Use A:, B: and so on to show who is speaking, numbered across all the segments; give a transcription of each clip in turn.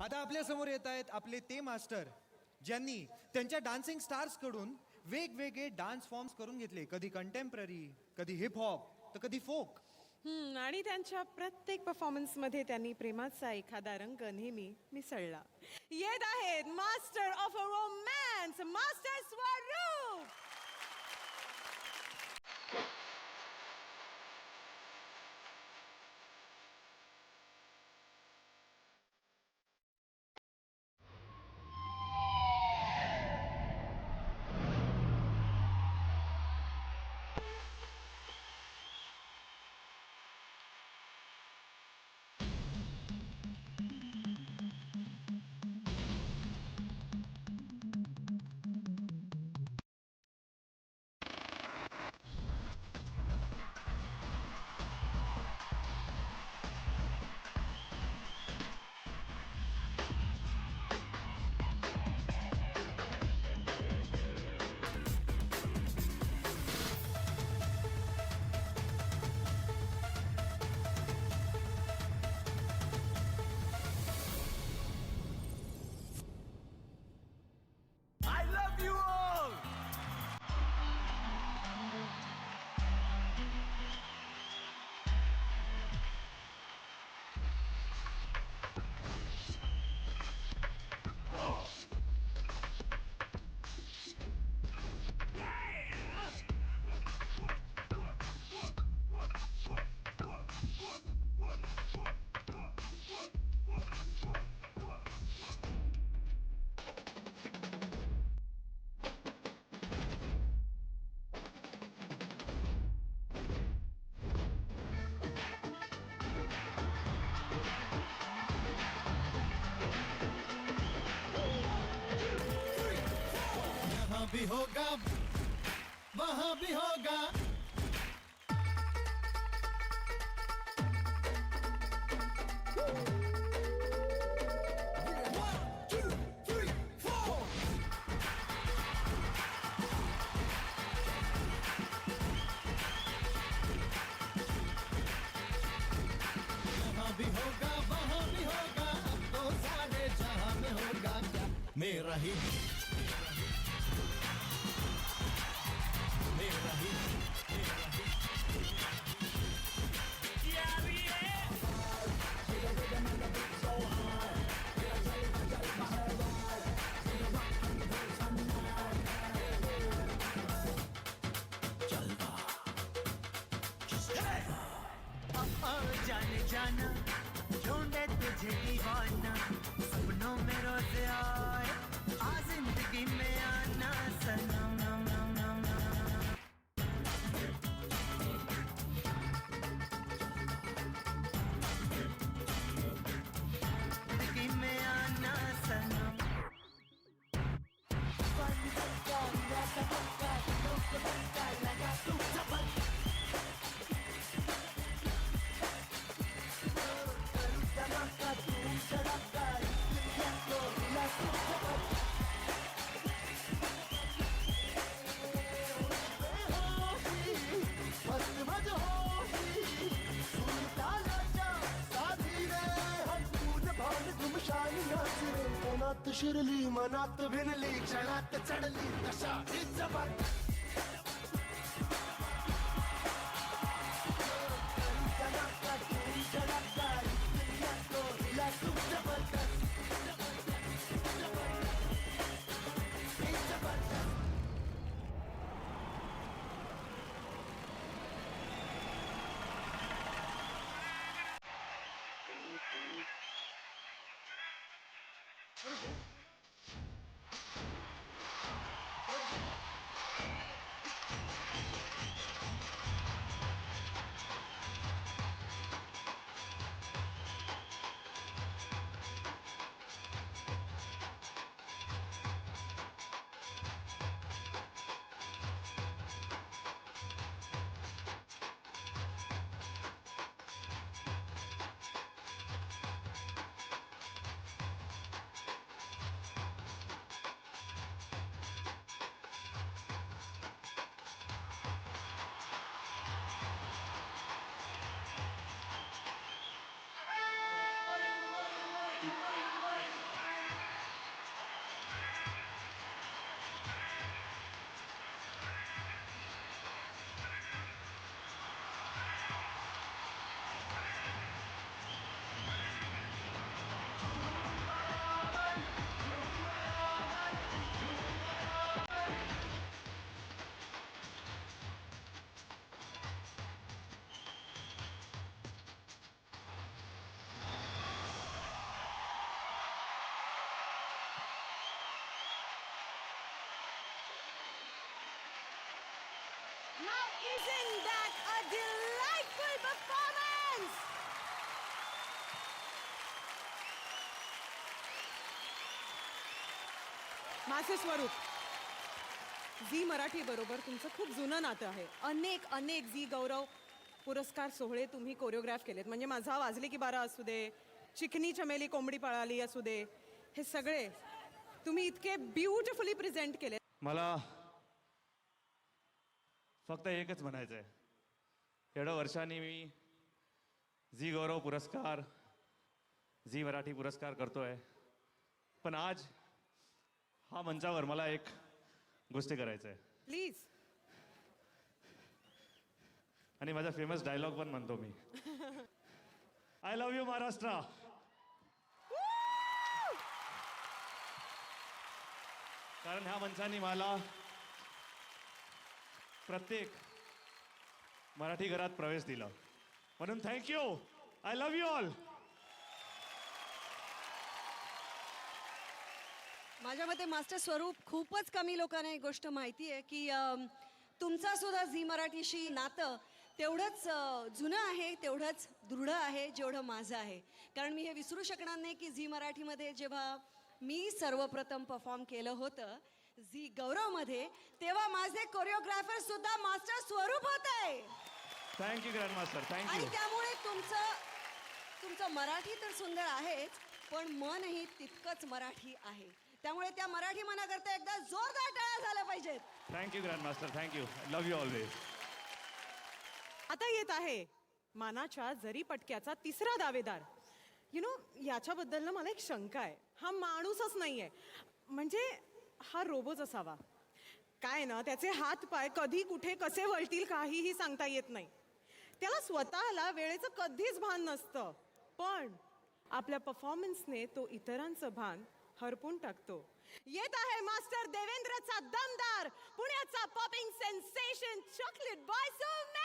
A: आता आपल्या समोर येत आहेत आपले ते मास्टर ज्यांनी त्यांच्या डान्सिंग स्टार्स कडून वेगवेगळे डान्स फॉर्म्स करून घेतले. कधी कंटेम्पररी, कधी हिप हॉप, तर कधी फोक.
B: आणि त्यांच्या प्रत्येक परफॉर्मन्समध्ये त्यांनी प्रेमाचा एखादा रंग नेहमी मिसळला. येत आहेत master of a romance, master स्वरूप.
C: I love you all!
D: यहाँ भी होगा वहाँ भी होगा. One, two, three, four. यहाँ भी होगा वहाँ भी होगा, अब तो सारे जहाँ में होगा क्या मेरा ही मेरा ही
C: जाने जाना ढूंढे तुझे दीवाना, सपनों में रोज आए आ जिंदगी में आना सनम. जिंदगी में आना सनम.
D: मनात शिरली मनात भिनली क्षणात चढली तशा ही जबर.
B: Now isn't that a delightful performance? माझे स्वरूप, झी मराठी बरोबर तुमचं खूप जुनं नातं आहे. अनेक अनेक झी गौरव पुरस्कार सोहळे तुम्ही कोरिओग्राफ केलेत. म्हणजे माझा वाजले की बारा असू दे, चिकनी चमेली कोंबडी पळाली असू दे, हे सगळे तुम्ही इतके ब्युटिफुली प्रेझेंट केले.
E: मला फक्त एकच म्हणायचं आहे. एवढ्या वर्षांनी मी झी गौरव पुरस्कार, झी मराठी पुरस्कार करतोय, पण आज हा मंचावर मला एक गोष्ट करायचं आहे
B: प्लीज.
E: आणि माझा फेमस डायलॉग पण म्हणतो मी. I love you Maharashtra. कारण ह्या मंचाने मला प्रत्येक मराठी घरात प्रवेश दिला, म्हणून thank you. I love you all.
F: माझ्या मते मास्टर स्वरूप, खूपच कमी लोकांना एक गोष्ट माहिती आहे की तुमचा सुद्धा झी मराठीशी नातं तेवढंच जुनं आहे, तेवढंच दृढ आहे जेवढं माझं आहे. कारण मी हे विसरू शकणार नाही की झी मराठीमध्ये जेव्हा मी सर्वप्रथम परफॉर्म केलं होतं झी गौरवमध्ये, तेव्हा माझे कोरिओग्राफर सुद्धा मास्टर स्वरूप होते.
E: थँक्यू ग्रँड मास्टर,
F: आणि
E: थँक्यू.
F: त्यामुळे तुमचं मराठी तर सुंदर आहेच, पण मनही तितकंच मराठी आहे. त्यामुळे त्या मराठी मनाकरता एकदा जोरदार टाळ्या झाल्या पाहिजेत.
E: Thank you grand master, thank you. Love you always.
B: आता येत आहे मानाच्या जरी पटक्याचा तिसरा दावेदार. याच्याबद्दल ना मला एक शंका आहे. हा माणूसच नाहीये, म्हणजे हा रोबोच असावा. काय ना, त्याचे हात पाय कधी कुठे कसे वळतील काहीही सांगता येत नाही. त्याला स्वतःला वेळेचं कधीच भान नसतं, पण आपल्या परफॉर्मन्सने तो इतरांचं भान हरपून टाकतो. येत आहे मास्टर देवेंद्रचा दमदार, पुण्याचा popping sensation chocolate boy Sumedh.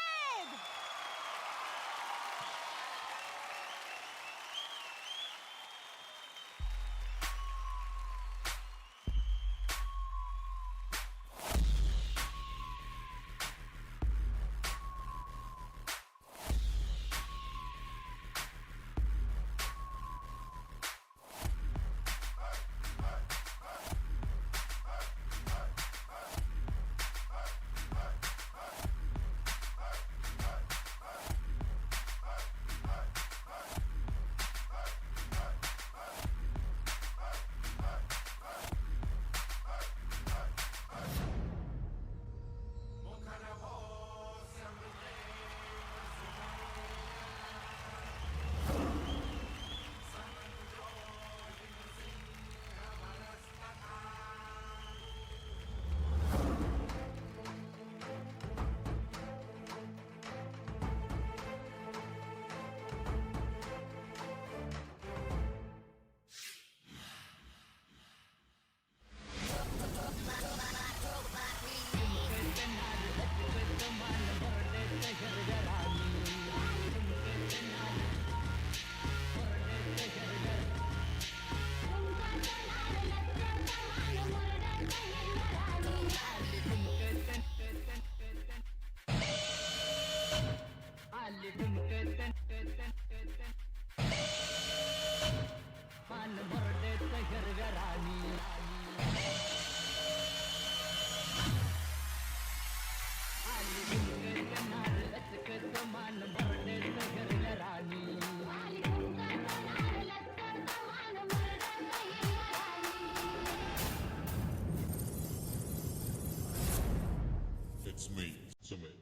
G: It's me, Sumit.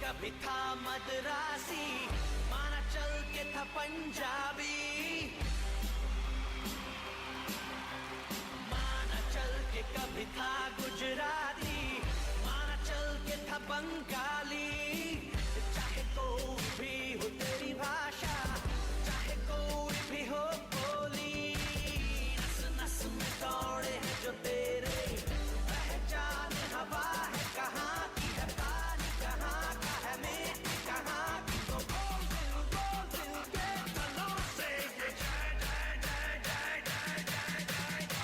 C: कभी था मदरासी माना चल के था पंजाबी माना चल के कभी था गुजराती माना चल के था बंगाली चाहे कोई भी हो तेरी भाषा चाहे कोई भी हो बोली नस नस में दौड़े हैं जो तेरे पहचान हवा है कहाँ की है पानी कहाँ का है मिट्टी कहाँ की तो बोल दिल के तलों से ये जय जय जय जय जय जय जय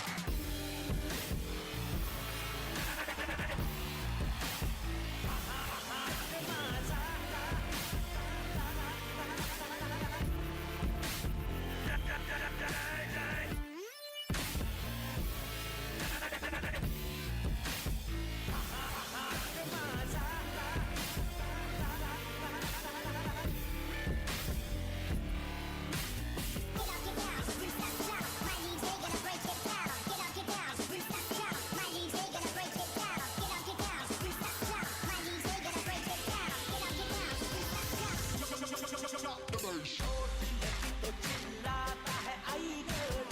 C: तो चिल्लाता है आई गर्ल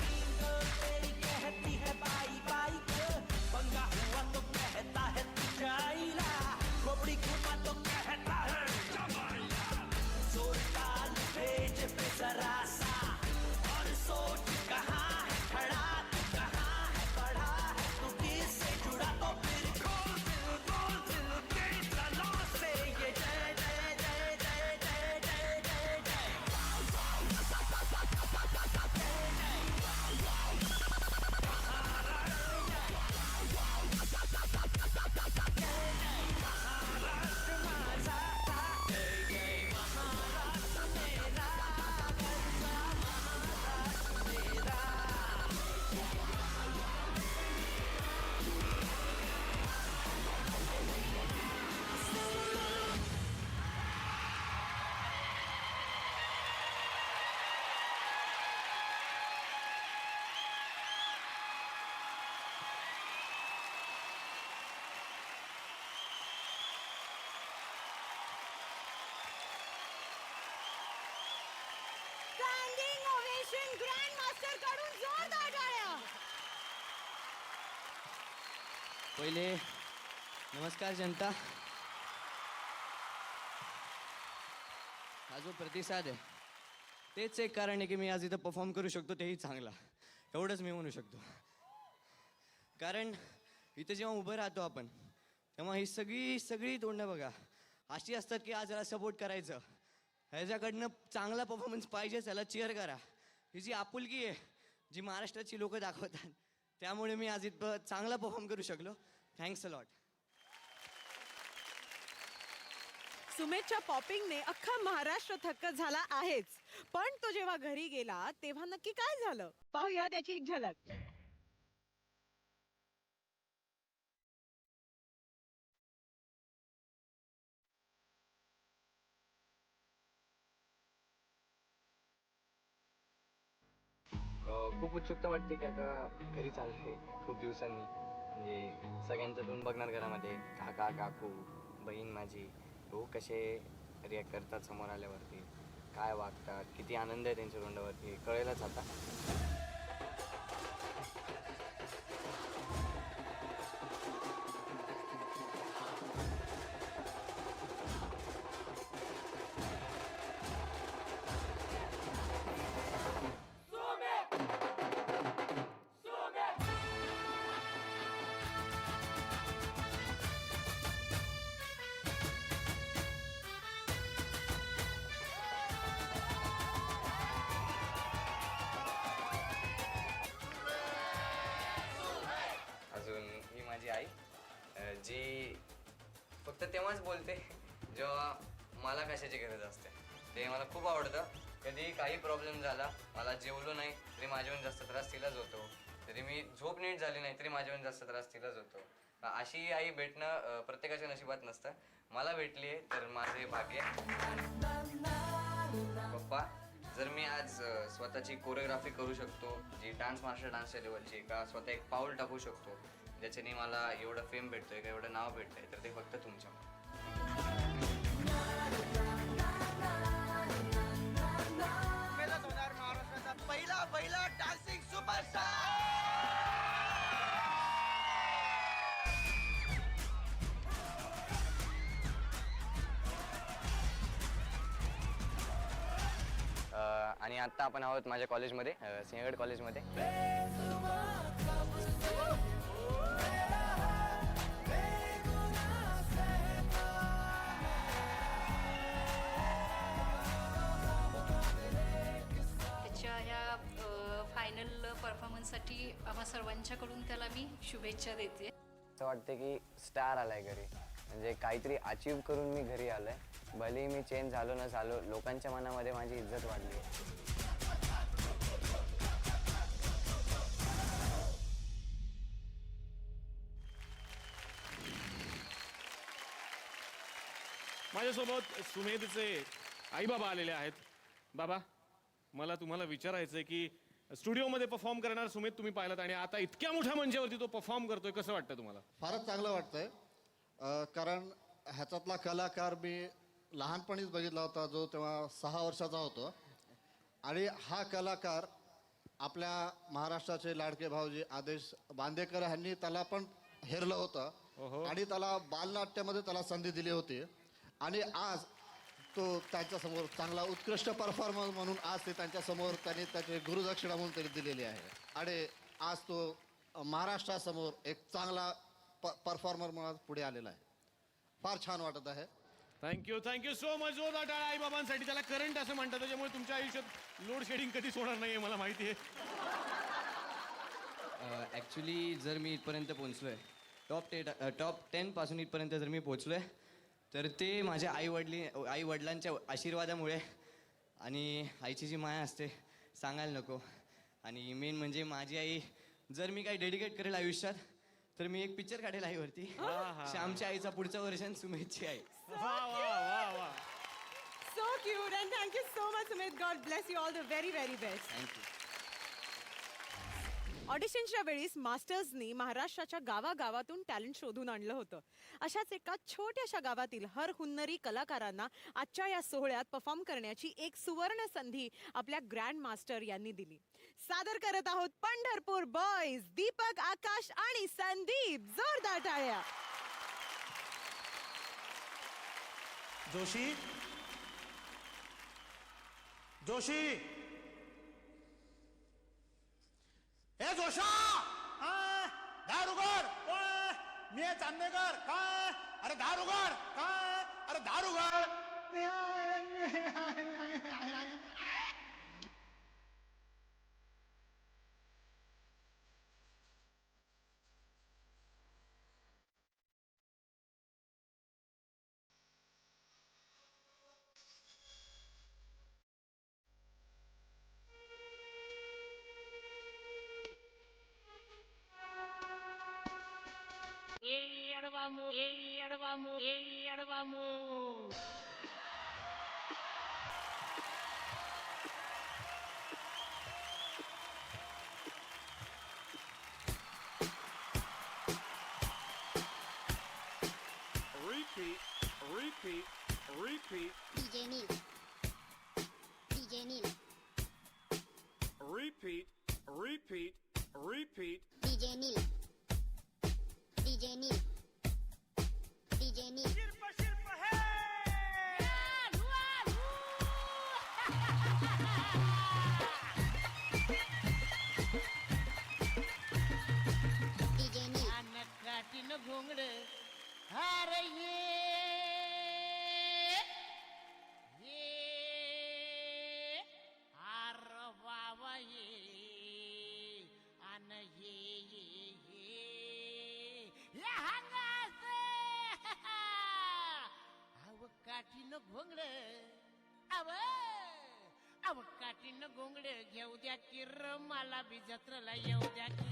C: तेरी कहती है बाई बाई पंगा हुआ तो कहता है तू जाइला खोपड़ी घुमा तो कहता है जमाइला जोर ताल भेज पे जरा सा और सोच कहाँ है खड़ा तू कहाँ है पढ़ा है तू किससे जुड़ा तो फिर खोल दिल के तलों से ये जय जय जय जय जय जय जय जय
B: स्टँडिंग ओवेशन ग्रँड मास्टर कडून जोरदार टाळ्या.
H: पहिले नमस्कार जनता. हा जो प्रतिसाद आहे तेच एक कारण आहे की मी आज इथं परफॉर्म करू शकतो तेही चांगला एवढंच मी म्हणू शकतो. कारण इथं जेव्हा उभं राहतो आपण तेव्हा ही सगळी सगळी तोंडं बघा अशी असतात की आज याला सपोर्ट करायचं ह्याच्याकडनं चांगला परफॉर्मन्स पाहिजे त्याला चीअर करा. ही जी आपुलकी आहे जी महाराष्ट्राची लोक दाखवतात त्यामुळे मी आज इथं चांगला परफॉर्म करू शकलो. Thanks a lot.
B: सुमेधच्या पॉपिंगने अख्खा महाराष्ट्र थक्क झाला आहेच, पण तो जेव्हा घरी गेला तेव्हा नक्की काय झालं पाहूया त्याची एक झलक.
H: खूप उत्सुकता वाटते की आता घरी चालते खूप दिवसांनी म्हणजे सगळ्यांचं तोंड बघणार घरामध्ये काका काकू बहीण माझी हो कसे रिॲक्ट करतात समोर आल्यावरती काय वागतात किती आनंद आहे त्यांच्या तोंडावरती कळेलच आता. जी फक्त तेव्हाच बोलते जेव्हा मला कशाची गरज असते. ते मला खूप आवडतं. कधी काही प्रॉब्लेम झाला मला जेवलो नाही तरी माझ्याहून जास्त त्रास तिलाच होतो. तरी मी झोप नीट झाली नाही तरी माझ्याहून जास्त त्रास तिलाच होतो. अशी आई भेटणं प्रत्येकाच्या नशिबात नसतं. मला भेटली आहे तर माझे भाग्य. पप्पा जर मी आज स्वतःची कोरिओग्राफी करू शकतो जी डान्स मास्टर डान्सच्या लेवलची का स्वतः एक पाऊल टाकू शकतो ज्याच्याने मला एवढं फेम भेटतोय का एवढं नाव भेटतंय तर ते फक्त तुमच्यामुळे.
C: आपला पहिला डान्सिंग सुपरस्टार.
H: आणि आता आपण आहोत माझ्या कॉलेजमध्ये, सिंहगड कॉलेजमध्ये.
I: त्याच्या ह्या फायनल परफॉर्मन्ससाठी आम्हा सर्वांच्याकडून त्याला मी शुभेच्छा देते.
H: असं वाटतं की स्टार आलाय घरी, म्हणजे काहीतरी अचीव करून मी घरी आलोय. भलेही मी चेंज झालो न झालो, लोकांच्या मनामध्ये माझी इज्जत वाढली आहे.
E: माझ्यासोबत सुमेधचे आई बाबा आलेले आहेत. बाबा, मला तुम्हाला विचारायचं आहे की स्टुडिओमध्ये परफॉर्म करणार सुमेध तुम्ही पाहिलात आणि आता इतक्या मोठ्या मंचावरती तो परफॉर्म करतोय, कसं वाटतं तुम्हाला?
D: फारच चांगलं वाटतंय, कारण ह्याच्यातला कलाकार मी लहानपणीच बघितला होता, जो तेव्हा 6 वर्षाचा होतो. आणि हा कलाकार आपल्या महाराष्ट्राचे लाडके भाऊजी आदेश बांदेकर यांनी त्याला पण हेरलं होतं आणि त्याला बालनाट्यामध्ये त्याला संधी दिली होती. आणि आज तो त्यांच्यासमोर चांगला उत्कृष्ट परफॉर्मर म्हणून आज ते त्यांच्यासमोर त्यांनी त्याची गुरुदक्षिणा म्हणून तरी दिलेली आहे. आणि आज तो महाराष्ट्रासमोर एक चांगला परफॉर्मर म्हणून पुढे आलेला आहे. फार छान वाटत आहे.
E: Thank you so much. जोरदार टाळ्या आई बाबांसाठी. त्याला करंट असं म्हणतात, त्याच्यामुळे तुमच्या आयुष्यात लोड शेडिंग कधीच होणार नाहीये, मला माहिती आहे.
H: ॲक्च्युली जर मी इथपर्यंत पोहोचलोय, टॉप 10 पासून इथपर्यंत जर मी पोहोचलोय, तर ते माझ्या आई वडिलांच्या आशीर्वादामुळे आणि आईची जी माया असते सांगायला नको. आणि मेन म्हणजे माझी आई, जर मी काही डेडिकेट करेल आयुष्यात तर मी एक पिक्चर काढेल आईवरती. श्यामच्या आईचा पुढचा वर्षन सुमेधची आई.
B: So cute and thank you so much Sumedh. God bless you all the very very best.
H: Thank you.
B: ऑडिशनच्या वेळीस मास्टर्सनी महाराष्ट्राच्या गावागावातून टॅलेंट शोधून आणलं होतं. अशाच एका छोट्याशा गावातील हरहुन्नरी कलाकारांना आजच्या या सोहळ्यात परफॉर्म करण्याची एक सुवर्ण संधी आपल्या ग्रँड मास्टर यांनी दिली. सादर करत आहोत पंढरपूर बॉयज, दीपक, आकाश आणि संदीप. जोरदार टाळ्या.
A: जोशी जोशी हे जोशा, दार उघड. मी चांदेकर. काय? अरे दार उघड. काय? अरे दार उघड.
C: Repeat.
I: DJ Neil. DJ Neil.
C: Repeat.
I: DJ Neil. DJ Neil. DJ Neil.
C: Shilpa, hey!
I: DJ Neil.
C: काटीन घोंगड हार काठीनं घोंगड अव काठीनं घोंगड घेऊ द्या की र मला बी जत्रेला येऊ द्या की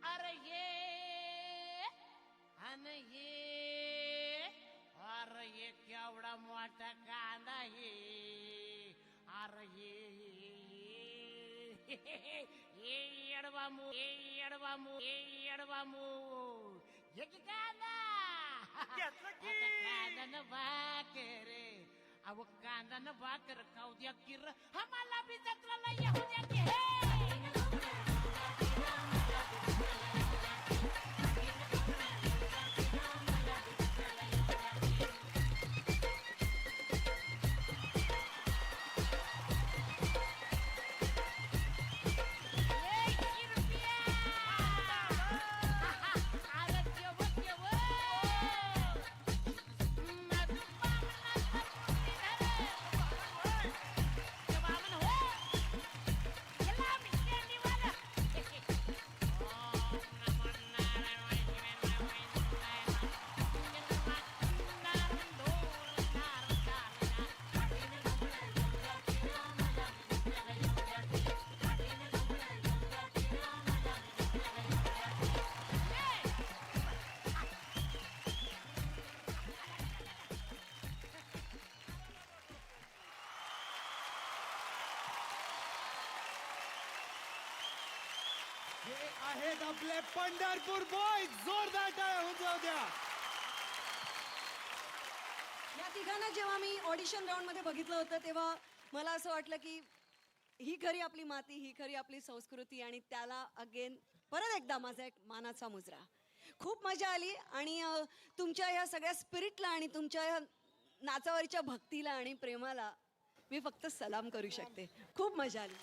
C: अरे ये अरे ये केवढा मोठा कांदा हे अरे ये येडवामू ये की कांदा कांदा न भाकर अहो कांदा न भाकर खाऊ द्या किर आम्हाला बी जत्राला येऊ द्या की हे
A: हे आहेत आपले पंढरपूर बॉय. जोरदार टाळ्या होऊन जाऊ द्या.
F: या तिघांना जेव्हा मी ऑडिशन राऊंडमध्ये बघितलं होतं तेव्हा मला असं वाटलं की ही खरी आपली माती, ही खरी आपली संस्कृती आणि त्याला अगेन परत एकदा माझा एक मानाचा मुजरा. खूप मजा आली आणि तुमच्या या सगळ्या स्पिरिटला आणि तुमच्या या नाचावरच्या भक्तीला आणि प्रेमाला मी फक्त सलाम करू शकते. खूप मजा आली.